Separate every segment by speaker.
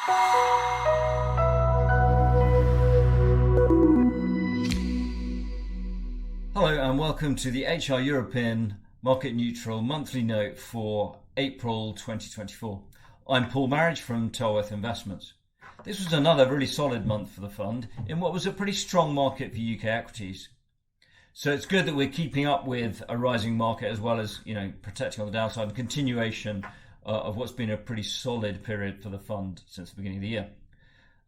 Speaker 1: Hello and welcome to the HR European Market Neutral Monthly Note for April 2024. I'm Paul Marriage from Tellworth Investments. This was another really solid month for the fund in what was a pretty strong market for UK equities. So it's good that we're keeping up with a rising market as well as, protecting on the downside and continuation of what's been a pretty solid period for the fund since the beginning of the year.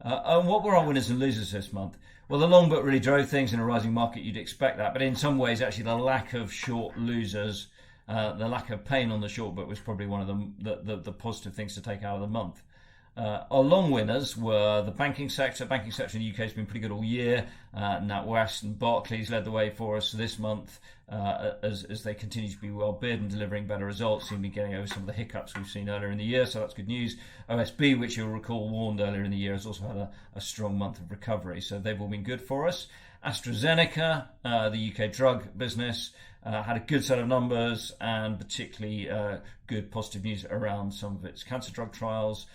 Speaker 1: And what were our winners and losers this month? Well, the long book really drove things in a rising market. You'd expect that, but in some ways, actually, the lack of short losers, the lack of pain on the short book was probably one of the positive things to take out of the month. Our long winners were the banking sector. Banking sector in the UK has been pretty good all year. NatWest and Barclays led the way for us this month as they continue to be well bid and delivering better results, seem to be getting over some of the hiccups we've seen earlier in the year, so that's good news. OSB, which you'll recall warned earlier in the year, has also had a strong month of recovery, so they've all been good for us. AstraZeneca, the UK drug business, had a good set of numbers and particularly good positive news around some of its cancer drug trials.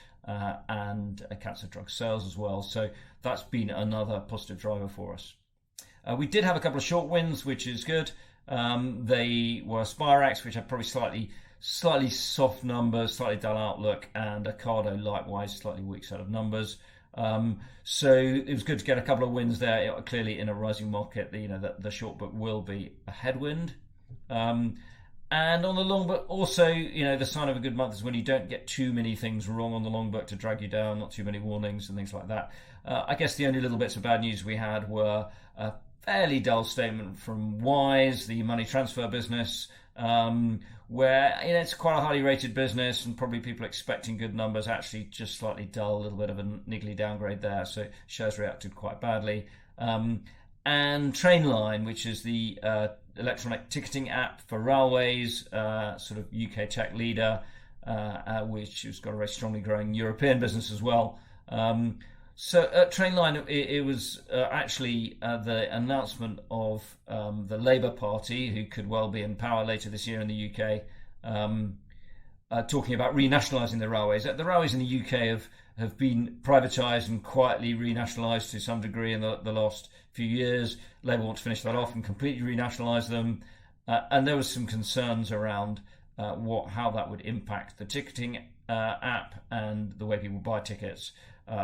Speaker 1: And cancer drug sales as well. So that's been another positive driver for us. We did have a couple of short wins, which is good. They were Spirex, which had probably slightly soft numbers, slightly dull outlook, and Ocado likewise, slightly weak set of numbers. So it was good to get a couple of wins there. Clearly, in a rising market, the short book will be a headwind. And on the long book, also, the sign of a good month is when you don't get too many things wrong on the long book to drag you down, not too many warnings and things like that. I guess the only little bits of bad news we had were a fairly dull statement from Wise, the money transfer business, where it's quite a highly rated business and probably people expecting good numbers, actually just slightly dull, a little bit of a niggly downgrade there. So shares reacted quite badly. And Trainline, which is the electronic ticketing app for railways, sort of UK tech leader, which has got a very strongly growing European business as well. So at Trainline, it was actually the announcement of the Labour Party, who could well be in power later this year in the UK, talking about renationalising the railways. The railways in the UK have been privatised and quietly renationalised to some degree in the last few years. Labour want to finish that off and completely renationalise them. And there was some concerns around how that would impact the ticketing app and the way people buy tickets.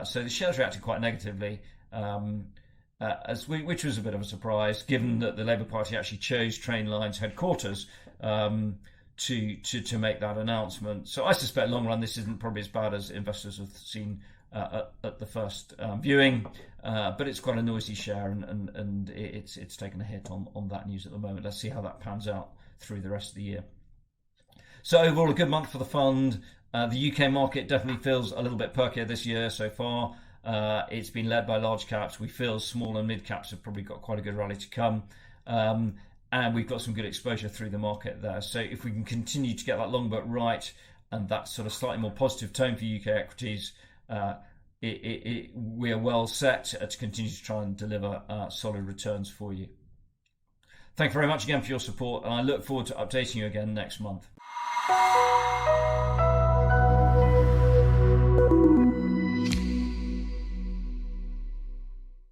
Speaker 1: So the shares reacted quite negatively, which was a bit of a surprise, given that the Labour Party actually chose Trainline's headquarters to make that announcement. So I suspect long run this isn't probably as bad as investors have seen at the first viewing, but it's quite a noisy share and it's taken a hit on that news at the moment. Let's see how that pans out through the rest of the year. So overall a good month for the fund. The UK market definitely feels a little bit perkier this year so far. It's been led by large caps. We feel small and mid caps have probably got quite a good rally to come. And we've got some good exposure through the market there. So if we can continue to get that long book right and that sort of slightly more positive tone for UK equities, we are well set to continue to try and deliver solid returns for you. Thank you very much again for your support, and I look forward to updating you again next month.